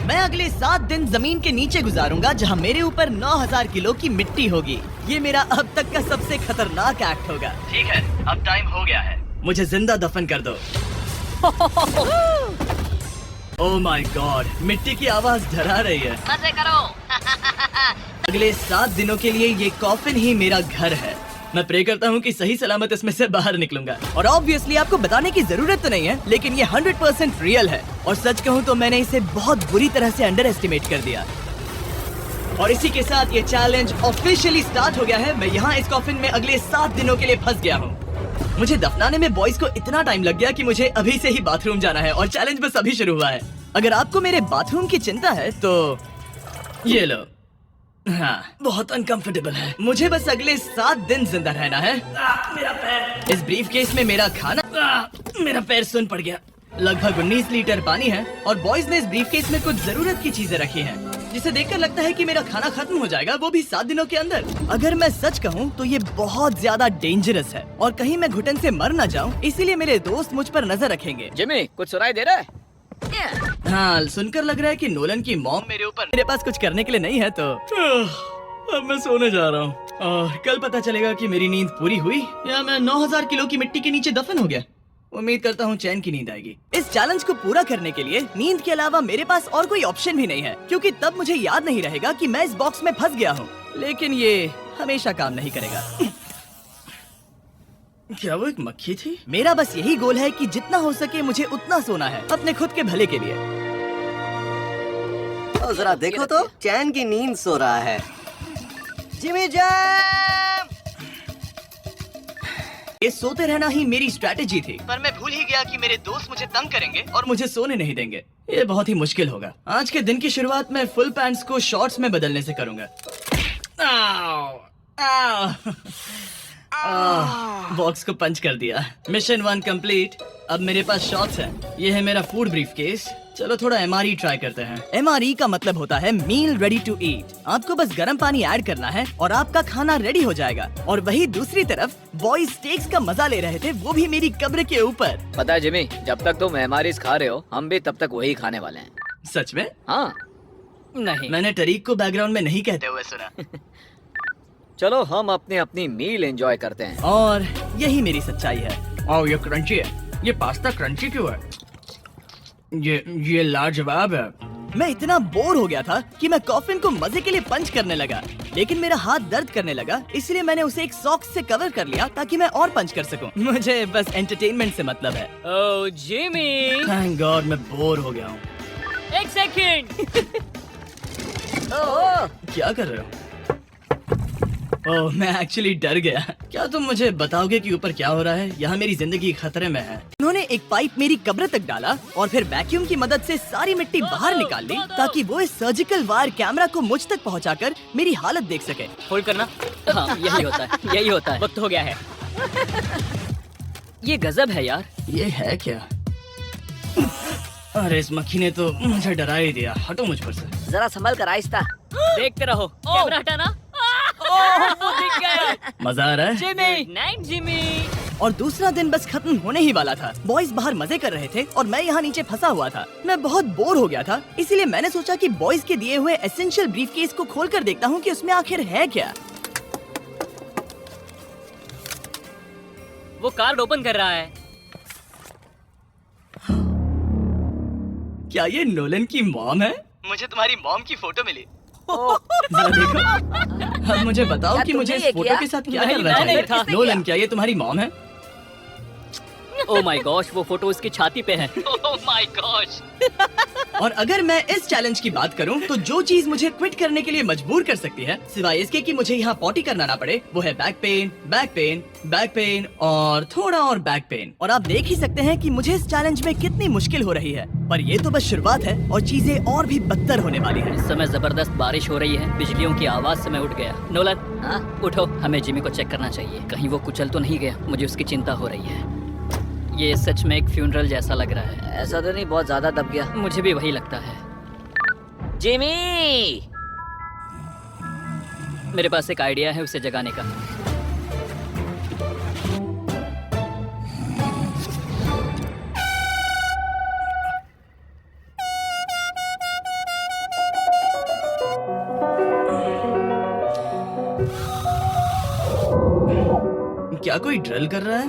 मैं अगले 7 दिन जमीन के नीचे गुजारूंगा जहां मेरे ऊपर 9000 किलो की मिट्टी होगी। ये मेरा अब तक का सबसे खतरनाक एक्ट होगा। ठीक है, अब टाइम हो गया है, मुझे जिंदा दफन कर दो। ओह माय गॉड, मिट्टी की आवाज डरा रही है। मजे करो। अगले 7 दिनों के लिए ये कॉफिन ही मेरा घर है। मैं प्रे करता हूँ कि सही सलामत इसमें से बाहर निकलूंगा। और ऑब्वियसली आपको बताने की जरूरत तो नहीं है, लेकिन ये 100% रियल है। और सच कहूँ तो मैंने इसे बहुत बुरी तरह से अंडर एस्टिमेट कर दिया। और इसी के साथ ये चैलेंज ऑफिशियली स्टार्ट हो गया है। मैं यहाँ इस कॉफिन में अगले 7 दिनों के लिए फंस गया हूँ। मुझे दफनाने में बॉयज को इतना टाइम लग गया कि मुझे अभी से ही बाथरूम जाना है और चैलेंज बस अभी शुरू हुआ है। अगर आपको मेरे बाथरूम की चिंता है तो ये लो। हाँ, बहुत अनकंफर्टेबल है। मुझे बस अगले 7 दिन जिंदा रहना है। मेरा पैर। इस ब्रीफ केस में मेरा खाना। मेरा पैर सुन पड़ गया। लगभग 19 लीटर पानी है और बॉयज ने इस ब्रीफ केस में कुछ जरूरत की चीजें रखी हैं, जिसे देखकर लगता है कि मेरा खाना खत्म हो जाएगा, वो भी 7 दिनों के अंदर। अगर मैं सच कहूँ तो ये बहुत ज्यादा डेंजरस है और कहीं मैं घुटन से मर न जाऊँ, इसीलिए मेरे दोस्त मुझ पर नजर रखेंगे। जिमी, कुछ सुनाई दे रहा है? हाँ, सुनकर लग रहा है कि नोलन की मॉम मेरे पास कुछ करने के लिए नहीं है। तो अब मैं सोने जा रहा हूँ और कल पता चलेगा कि मेरी नींद पूरी हुई या मैं 9000 किलो की मिट्टी के नीचे दफन हो गया। उम्मीद करता हूँ चैन की नींद आएगी। इस चैलेंज को पूरा करने के लिए नींद के अलावा मेरे पास और कोई ऑप्शन भी नहीं है, क्योंकि तब मुझे याद नहीं रहेगा कि मैं इस बॉक्स में फंस गया हूँ। लेकिन ये हमेशा काम नहीं करेगा। क्या वो एक मक्खी थी? मेरा बस यही गोल है कि जितना हो सके मुझे उतना सोना है, अपने खुद के भले के लिए। तो जरा देखो तो, चैन की नींद सो रहा है। Jimmy jam! ये सोते रहना ही मेरी स्ट्रैटेजी थी, पर मैं भूल ही गया कि मेरे दोस्त मुझे तंग करेंगे और मुझे सोने नहीं देंगे। ये बहुत ही मुश्किल होगा। आज के दिन की शुरुआत मैं फुल पैंट्स को शॉर्ट्स में बदलने से करूंगा। आओ, आओ। बॉक्स को पंच कर दिया। Mission 1 complete. अब मेरे पास शॉर्ट्स हैं। ये है मेरा फूड ब्रीफ केस। चलो थोड़ा MRE ट्राई करते हैं। MRE का मतलब होता है मील रेडी टू ईट। आपको बस गर्म पानी ऐड करना है और आपका खाना रेडी हो जाएगा। और वही दूसरी तरफ बॉयज स्टेक्स का मजा ले रहे थे, वो भी मेरी कब्र के ऊपर। पता है जिमी, जब तक तुम MREs खा रहे हो, हम भी तब तक वही खाने वाले हैं। सच में? हाँ। नहीं, मैंने टरीक को बैकग्राउंड में नहीं कहते हुए सुना। चलो हम अपनी अपनी मील एंजॉय करते हैं। और यही मेरी सच्चाई है। ओह, ये क्रंची है। ये पास्ता क्रंची क्यों है? ये लाजवाब है। मैं इतना बोर हो गया था कि मैं कॉफिन को मजे के लिए पंच करने लगा, लेकिन मेरा हाथ दर्द करने लगा, इसलिए मैंने उसे एक सॉक्स से कवर कर लिया ताकि मैं और पंच कर सकूं। मुझे बस एंटरटेनमेंट से मतलब है। ओह जिमी, थैंक गॉड मैं बोर हो गया हूँ। एक सेकंड। क्या कर रहे हो? ओह, मैं एक्चुअली डर गया। क्या तुम मुझे बताओगे कि ऊपर क्या हो रहा है? यहाँ मेरी जिंदगी खतरे में है। उन्होंने एक पाइप मेरी कब्र तक डाला और फिर वैक्यूम की मदद से सारी मिट्टी बाहर निकाल ली ताकि वो इस सर्जिकल वायर कैमरा को मुझ तक पहुँचाकर मेरी हालत देख सके। होल्ड करना। हाँ, यही होता है, यही होता है। वक्त हो गया है। ये गजब है यार। ये है क्या? अरे इस मक्खी ने तो मुझे डरा ही दिया। हटो मुझ पर से। जरा संभल कर आहिस्ता। देखते रहो। कैमरा हटाना। वो दिख गया। मजा आ रहा है? Jimmy, night Jimmy. और दूसरा दिन बस खत्म होने ही वाला था। बॉयज बाहर मजे कर रहे थे और मैं यहाँ नीचे फंसा हुआ था। मैं बहुत बोर हो गया था, इसीलिए मैंने सोचा कि बॉयज के दिए हुए एसेंशियल ब्रीफकेस को खोलकर देखता हूँ कि उसमें आखिर है क्या। वो कार्ड ओपन कर रहा है। क्या ये नोलन की मॉम है? मुझे तुम्हारी मॉम की फोटो मिली। जरा देखो। अब मुझे बताओ कि मुझे इस फोटो के साथ क्या करना चाहिए। नोलन, क्या ये तुम्हारी मॉम है? ओह माय गॉश, वो फोटो उसकी छाती पे है। Oh my gosh. और अगर मैं इस चैलेंज की बात करूं तो जो चीज मुझे क्विट करने के लिए मजबूर कर सकती है, सिवाय इसके कि मुझे यहाँ पॉटी करना ना पड़े, वो है back pain, back pain, back pain और थोड़ा और बैक पेन। और आप देख ही सकते हैं कि मुझे इस चैलेंज में कितनी मुश्किल हो रही है। पर ये तो बस शुरुआत है और चीजें और भी बदतर होने वाली है। इस समय जबरदस्त बारिश हो रही है। बिजलियों की आवाज से मैं उठ गया। नोलन, हाँ उठो, हमें जिमी को चेक करना चाहिए। कहीं वो कुचल तो नहीं गया? मुझे उसकी चिंता हो रही है। ये सच में एक फ्यूनरल जैसा लग रहा है। ऐसा तो नहीं, बहुत ज्यादा दब गया। मुझे भी वही लगता है। जिमी! मेरे पास एक आइडिया है उसे जगाने का। क्या कोई ड्रिल कर रहा है?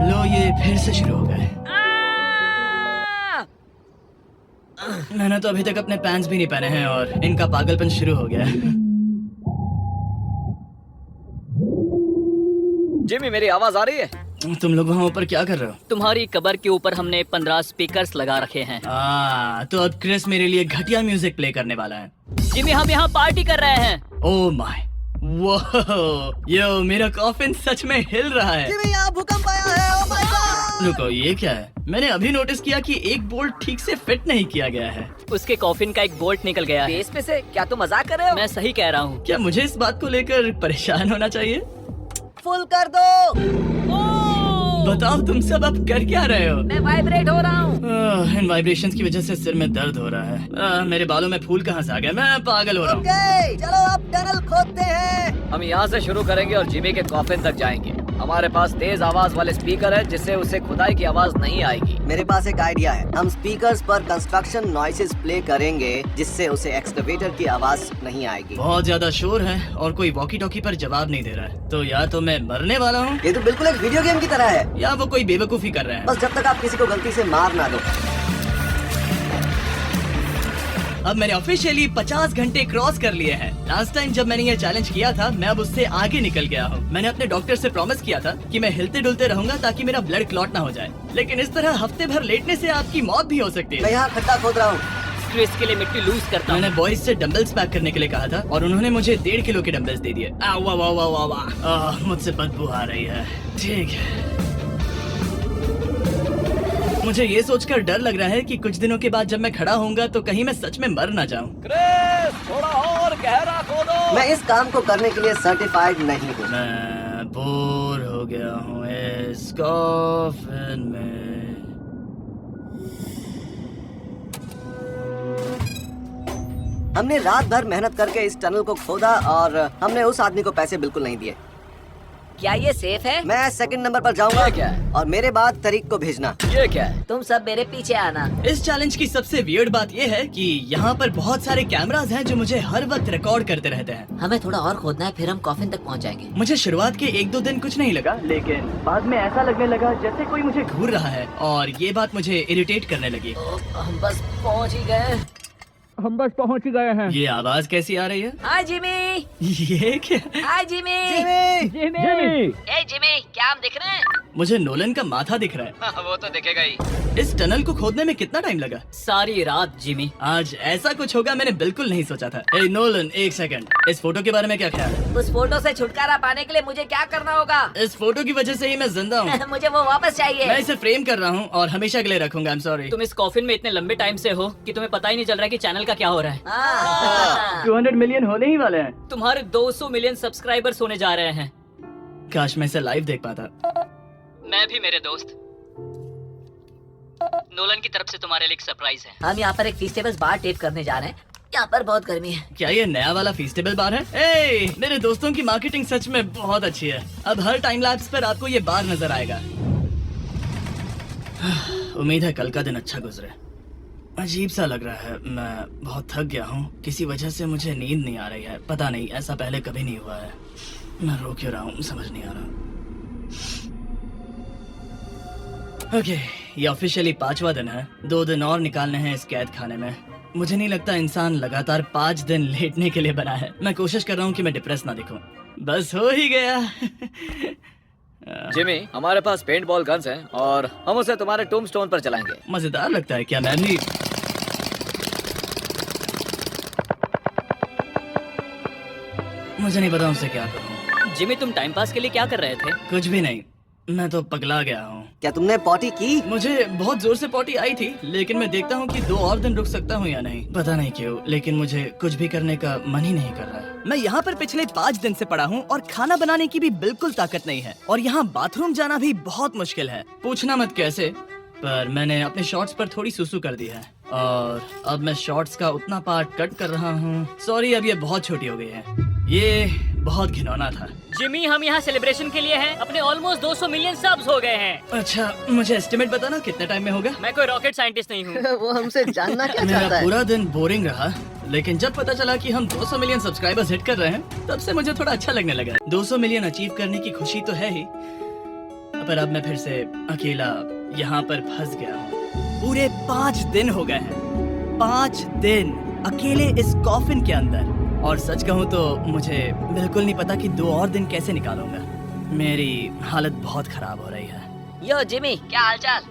लो ये फिर से शुरू हो गए। मैंने तो अभी तक अपने पैंट्स भी नहीं पहने हैं और इनका पागलपन शुरू हो गया है। जिमी, मेरी आवाज आ रही है? तुम लोग वहाँ ऊपर क्या कर रहे हो? तुम्हारी कबर के ऊपर हमने 15 स्पीकर्स लगा रखे हैं। तो अब क्रिस मेरे लिए घटिया म्यूजिक प्ले करने वाला है। जिमी, हम यहाँ पार्टी कर रहे हैं। ओह माय, वो यो, मेरा कॉफिन सच में हिल रहा है। जिमी, यहाँ भूकंप आया है। Oh my God! रुको, ये क्या है? मैंने अभी नोटिस किया कि एक बोल्ट ठीक से फिट नहीं किया गया है। उसके कॉफिन का एक बोल्ट निकल गया है। बेस में से? क्या तुम मजाक कर रहे हो? मैं सही कह रहा हूँ। क्या मुझे इस बात को लेकर परेशान होना चाहिए? फुल कर दो। बताओ तुम सब अब कर क्या रहे हो? मैं वाइब्रेट हो रहा हूँ। इन वाइब्रेशंस की वजह से सिर में दर्द हो रहा है। मेरे बालों में फूल कहाँ से आ गया? मैं पागल हो रहा हूँ। ओके, चलो अब टनल खोदते हैं। हम यहाँ से शुरू करेंगे और जिमी के कॉफिन तक जाएंगे। हमारे पास तेज आवाज वाले स्पीकर है जिससे उसे खुदाई की आवाज नहीं आएगी। मेरे पास एक आइडिया है। हम स्पीकर्स पर कंस्ट्रक्शन नॉइसेस प्ले करेंगे जिससे उसे एक्सकवेटर की आवाज नहीं आएगी। बहुत ज्यादा शोर है और कोई वॉकी टॉकी पर जवाब नहीं दे रहा है। तो या तो मैं मरने वाला हूँ ये तो बिल्कुल एक वीडियो गेम की तरह है। या वो कोई बेवकूफी कर रहे हैं। बस जब तक आप किसी को गलती से मार ना दो। अब मैंने ऑफिशियली 50 घंटे क्रॉस कर लिए हैं। लास्ट टाइम जब मैंने ये चैलेंज किया था, मैं अब उससे आगे निकल गया हूँ। मैंने अपने डॉक्टर से प्रॉमिस किया था कि मैं हिलते डुलते रहूंगा ताकि मेरा ब्लड क्लॉट ना हो जाए। लेकिन इस तरह हफ्ते भर लेटने से आपकी मौत भी हो सकती मैं है। यहाँ खड्डा खोद रहा हूँ। क्रिस के लिए मिट्टी लूज करता हूँ। मैंने बॉयज से डंबल्स पैक करने के लिए कहा था और उन्होंने मुझे 1.5 किलो के डंबल्स दे दिए। वाह वाह वाह वाह वाह, मुझसे बदबू आ रही है। ठीक है, मुझे ये सोचकर डर लग रहा है कि कुछ दिनों के बाद जब मैं खड़ा होऊंगा तो कहीं मैं सच में मर ना जाऊं। क्रिस, थोड़ा और गहरा खोदो। मैं इस काम को करने के लिए सर्टिफाइड नहीं हूँ। मैं बोर हो गया हूँ इस कॉफिन में। हमने रात भर मेहनत करके इस टनल को खोदा और हमने उस आदमी को पैसे बिल्कुल नहीं दिए। क्या ये सेफ है? मैं सेकंड नंबर पर जाऊंगा। ये क्या है? और मेरे बाद तरीक को भेजना। ये क्या है? तुम सब मेरे पीछे आना। इस चैलेंज की सबसे वियर्ड बात यह है कि यहाँ पर बहुत सारे कैमरास हैं जो मुझे हर वक्त रिकॉर्ड करते रहते हैं। हमें थोड़ा और खोदना है, फिर हम कॉफिन तक पहुंच जाएंगे। मुझे शुरुआत के 1-2 दिन कुछ नहीं लगा, लेकिन बाद में ऐसा लगने लगा जैसे कोई मुझे घूर रहा है और ये बात मुझे इरिटेट करने लगी। हम बस पहुंच ही गए। ये आवाज कैसी आ रही है? हाय जिमी। ये क्या? हाय जिमी। जिमी! ए जिमी, क्या हम दिख रहे हैं? मुझे नोलन का माथा दिख रहा है। वो तो दिखेगा ही। इस टनल को खोदने में कितना टाइम लगा? सारी रात जिमी। आज ऐसा कुछ होगा मैंने बिल्कुल नहीं सोचा था। ए नोलन, एक सेकंड, इस फोटो के बारे में क्या ख्याल है? उस फोटो से छुटकारा पाने के लिए मुझे क्या करना होगा? इस फोटो की वजह से ही मैं जिंदा हूँ। मुझे वो वापस चाहिए। मैं इसे फ्रेम कर रहा हूँ और हमेशा के लिए रखूंगा। I am sorry. तुम इस कॉफिन में इतने लंबे टाइम से हो कि तुम्हें पता ही नहीं चल रहा है कि चैनल का क्या हो रहा है। 200 मिलियन होने ही वाले हैं। तुम्हारे 200 मिलियन सब्सक्राइबर्स होने जा रहे हैं। काश मैं इसे लाइव देख पाता। मैं भी मेरे दोस्त। नोलन की तरफ से तुम्हारे लिए एक सरप्राइज है। हम यहाँ पर एक फीस्टेबल बार टेप करने जा रहे हैं। यहाँ पर बहुत गर्मी है। क्या ये नया वाला फीस्टेबल बार है? ए, मेरे दोस्तों की मार्केटिंग सच में बहुत अच्छी है। अब हर टाइम लैप्स पर आपको ये बार नजर आएगा। उम्मीद है कल का दिन अच्छा गुजरे। अजीब सा लग रहा है, मैं बहुत थक गया हूँ। किसी वजह से मुझे नींद नहीं आ रही है। पता नहीं, ऐसा पहले कभी नहीं हुआ है। मैं रो क्यों रहा हूँ समझ नहीं आ रहा। ओके, ये ऑफिशियली 5वां दिन है। 2 दिन और निकालने हैं इस कैद खाने में। मुझे नहीं लगता इंसान लगातार 5 दिन लेटने के लिए बना है। मैं कोशिश कर रहा हूँ कि मैं डिप्रेस ना दिखूं। बस हो ही गया। जिमी, हमारे पास पेंट बॉल गन्स हैं और हम उसे तुम्हारे टूम्बस्टोन पर चलाएंगे। मजेदार लगता है क्या? मैं भी मुझे नहीं पता उनसे क्या करूं। जिमी, तुम टाइम पास के लिए क्या कर रहे थे? कुछ भी नहीं, मैं तो पगला गया हूँ। क्या तुमने पॉटी की? मुझे बहुत जोर से पॉटी आई थी, लेकिन मैं देखता हूँ कि 2 और दिन रुक सकता हूँ या नहीं। पता नहीं क्यों, लेकिन मुझे कुछ भी करने का मन ही नहीं कर रहा है। मैं यहाँ पर पिछले 5 दिन से पड़ा हूँ और खाना बनाने की भी बिल्कुल ताकत नहीं है। और यहाँ बाथरूम जाना भी बहुत मुश्किल है। पूछना मत कैसे, पर मैंने अपने शॉर्ट्स पर थोड़ी सुसु कर दी है और अब मैं शॉर्ट्स का उतना पार्ट कट कर रहा हूँ। सॉरी, अब ये बहुत छोटी हो गई है। ये बहुत घिनौना था। जिमी, हम यहाँ सेलिब्रेशन के लिए हैं। अपने ऑलमोस्ट 200 मिलियन सब्स हो गए हैं। अच्छा, मुझे एस्टिमेट बताना कितने टाइम में होगा? मैं कोई रॉकेट साइंटिस्ट नहीं हूँ। वो हमसे जानना क्या मेरा चाहता है? पूरा दिन बोरिंग रहा, लेकिन जब पता चला कि हम 200 मिलियन सब्सक्राइबर्स हिट कर रहे हैं, तब से मुझे थोड़ा अच्छा लगने लगा। 200 मिलियन अचीव करने की खुशी तो है ही, पर अब मैं फिर से अकेला यहाँ पर फंस गया हूँ। पूरे 5 दिन हो गए हैं, 5 दिन अकेले इस कॉफिन के अंदर। और सच कहूँ तो मुझे बिल्कुल नहीं पता कि 2 और दिन कैसे निकालूंगा। मेरी हालत बहुत खराब हो रही है। यो जिमी, क्या हालचाल?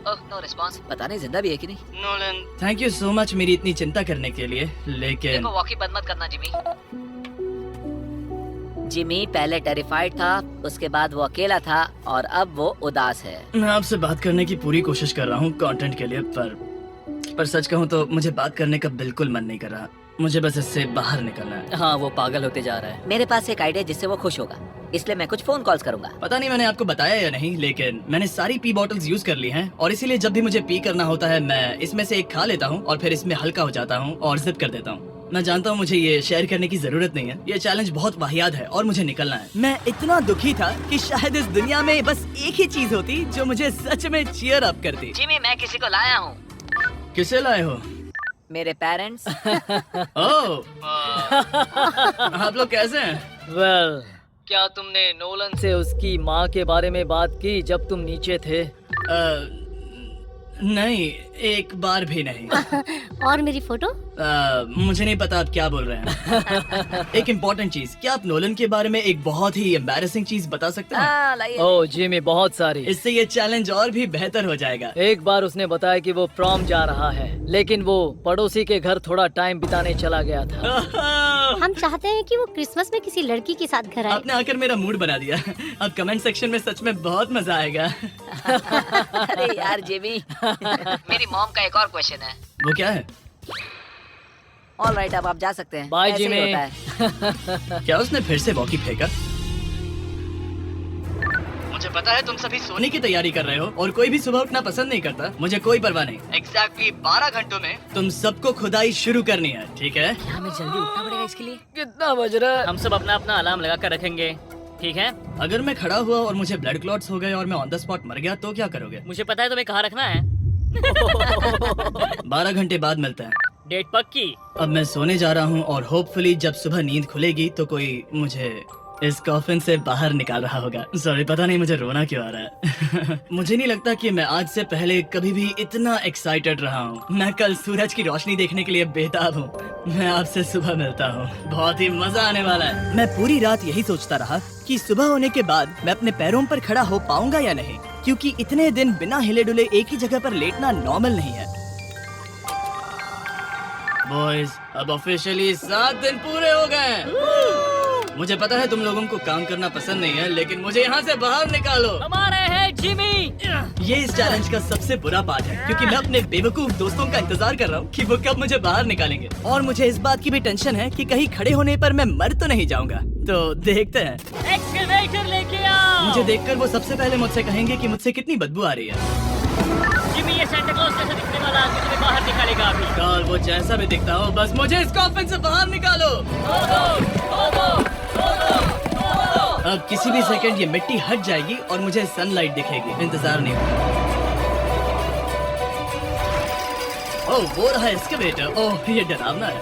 ओह, नो रिस्पांस। पता नहीं जिंदा भी है कि नहीं। Nolan, thank you so much मेरी इतनी चिंता करने के लिए, लेकिन देखो, वॉकी बंद मत करना जिमी। जिमी पहले टेरिफाइड था, उसके बाद वो अकेला था और अब वो उदास है। मैं आपसे बात करने की पूरी कोशिश कर रहा हूँ कंटेंट के लिए, पर सच कहूँ तो मुझे बात करने का बिल्कुल मन नहीं कर रहा। मुझे बस इससे बाहर निकलना है। हाँ, वो पागल होते जा रहा है। मेरे पास एक आइडिया जिससे वो खुश होगा, इसलिए मैं कुछ फोन कॉल्स करूंगा। पता नहीं मैंने आपको बताया या नहीं, लेकिन मैंने सारी पी बॉटल्स यूज कर ली हैं और इसीलिए जब भी मुझे पी करना होता है मैं इसमें से एक खा लेता हूँ और फिर इसमें हल्का हो जाता हूँ और जिप कर देता हूँ। मैं जानता हूँ मुझे ये शेयर करने की जरूरत नहीं है, ये चैलेंज बहुत वाहियात है और मुझे निकलना है। मैं इतना दुखी था कि शायद इस दुनिया में बस एक ही चीज होती जो मुझे सच में चीयर अप करती। जिमी, मैं किसी को लाया हूँ। किसे लाए हो? मेरे पेरेंट्स। ओह, आप लोग कैसे हैं? वेल, क्या तुमने नोलन से उसकी माँ के बारे में बात की जब तुम नीचे थे? नहीं, एक बार भी नहीं। और मेरी फोटो? मुझे नहीं पता आप क्या बोल रहे हैं। एक इम्पोर्टेंट चीज, क्या आप नोलन के बारे में एक बहुत ही एम्बैरेसिंग चीज बता सकते हैं? हाँ, लाइए। ओह जिमी, बहुत सारी। इससे ये चैलेंज और भी बेहतर हो जाएगा। एक बार उसने बताया कि वो प्रॉम जा रहा है, लेकिन वो पड़ोसी के घर थोड़ा टाइम बिताने चला गया था। हम चाहते हैं कि वो क्रिसमस में किसी लड़की के साथ घर आए। आपने आकर मेरा मूड बना दिया। अब कमेंट सेक्शन में सच में बहुत मजा आएगा। अरे यार जिमी, मेरी मॉम का एक और क्वेश्चन है। वो क्या है? ऑल राइट, अब आप जा सकते हैं। बाय ऐसे ही जिमी। होता है। क्या उसने फिर से वॉकी फेंका? मुझे पता है तुम सभी सोने की तैयारी कर रहे हो और कोई भी सुबह उठना पसंद नहीं करता। मुझे कोई परवाह नहीं। एग्जैक्टली 12 घंटों में तुम सबको खुदाई शुरू करनी है, ठीक है? क्या हमें जल्दी उठना पड़ेगा इसके लिए? कितना बज रहा है? हम सब अपना अपना अलार्म लगा कर रखेंगे, ठीक है? अगर मैं खड़ा हुआ और मुझे ब्लड क्लॉट्स हो गए और मैं ऑन द स्पॉट मर गया तो क्या करोगे? मुझे पता है तुम्हें कहाँ रखना है। 12 घंटे बाद मिलते हैं। डेट पक्की? अब मैं सोने जा रहा हूँ और होपफुली जब सुबह नींद खुलेगी तो कोई मुझे इस कॉफिन से बाहर निकाल रहा होगा। सॉरी, पता नहीं मुझे रोना क्यों आ रहा है। मुझे नहीं लगता कि मैं आज से पहले कभी भी इतना एक्साइटेड रहा हूँ। मैं कल सूरज की रोशनी देखने के लिए बेताब हूँ। मैं आपसे सुबह मिलता हूँ, बहुत ही मजा आने वाला है। मैं पूरी रात यही सोचता रहा कि सुबह होने के बाद मैं अपने पैरों पर खड़ा हो पाऊंगा या नहीं, क्योंकि इतने दिन बिना हिले डुले एक ही जगह पर लेटना नॉर्मल नहीं है। बॉयज, अब ऑफिशियली 7 दिन पूरे हो गए। मुझे पता है तुम लोगों को काम करना पसंद नहीं है, लेकिन मुझे यहाँ से बाहर निकालो। हमारे हैं जिमी। ये इस चैलेंज का सबसे बुरा पार्ट है, क्योंकि मैं अपने बेवकूफ दोस्तों का इंतजार कर रहा हूँ कि वो कब मुझे बाहर निकालेंगे। और मुझे इस बात की भी टेंशन है कि कहीं खड़े होने पर मैं मर तो नहीं जाऊंगा। तो देखते हैं। एक्सकेवेटर लेके आओ। मुझे देखकर वो सबसे पहले मुझसे कहेंगे कि मुझसे कितनी बदबू आ रही है। जिमी, ये सांता क्लॉज जैसा दिखने वाला आदमी तुम्हें बाहर निकालेगा अभी। काल, वो जैसा भी दिखता हो, बस मुझे इस कॉफिन से बाहर निकालो। अब किसी भी सेकंड ये मिट्टी हट जाएगी और मुझे सनलाइट दिखेगी। इंतजार नहीं होगा। ओह, वो रहा एक्सकेवेटर। ओह, ये डरावना है।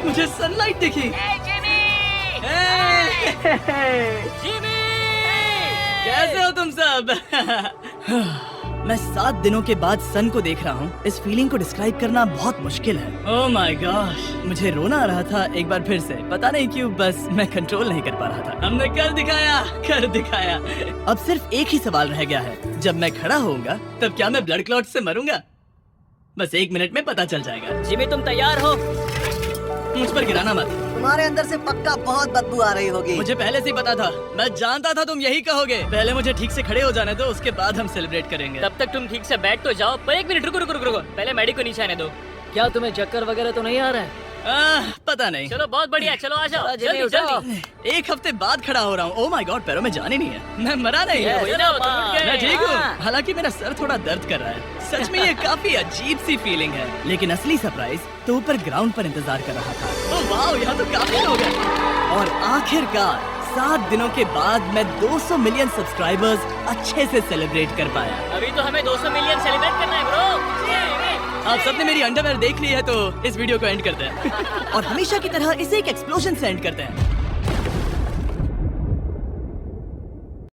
मुझे सनलाइट दिखी। जिमी! कैसे हो तुम सब? मैं 7 दिनों के बाद सन को देख रहा हूँ। इस फीलिंग को डिस्क्राइब करना बहुत मुश्किल है। ओह माय गॉश, मुझे रोना आ रहा था एक बार फिर से। पता नहीं क्यों, बस मैं कंट्रोल नहीं कर पा रहा था। हमने कर दिखाया। अब सिर्फ एक ही सवाल रह गया है। जब मैं खड़ा होऊंगा तब क्या मैं ब्लड क्लॉट से मरूंगा? बस 1 मिनट में पता चल जाएगा। जिमी, तुम तैयार हो? मुझ पर गिराना मत। तुम्हारे अंदर से पक्का बहुत बदबू आ रही होगी। मुझे पहले से ही पता था। मैं जानता था तुम यही कहोगे। पहले मुझे ठीक से खड़े हो जाने दो, उसके बाद हम सेलिब्रेट करेंगे। तब तक तुम ठीक से बैठ तो जाओ। पर 1 मिनट रुको। पहले मैडी को नीचे आने दो। क्या तुम्हें चक्कर वगैरह तो नहीं आ रहा है? पता नहीं। चलो, बहुत बढ़िया। चलो आ जाओ, जिमी, जल्दी उठाओ। जल्दी। 1 हफ्ते बाद खड़ा हो रहा हूँ। ओह माय गॉड, पैरों में जान ही नहीं है। मैं मरा नहीं। Yes, मैं चलो, ठीक हूँ। हाँ। हालांकि मेरा सर थोड़ा दर्द कर रहा है। सच में ये काफी अजीब सी फीलिंग है। लेकिन असली सरप्राइज तो ऊपर ग्राउंड पर इंतजार कर रहा था। ओह वाह, यहाँ तो काफी लोग हैं। और आखिरकार 7 दिनों के बाद मैं 200 मिलियन सब्सक्राइबर्स अच्छे से सेलिब्रेट कर पाया। अभी तो हमें 200 मिलियन सेलिब्रेट करना है ब्रो। आप सबने मेरी अंडरवेयर देख ली है तो इस वीडियो को एंड करते हैं और हमेशा की तरह इसे एक एक्सप्लोजन से एंड करते हैं।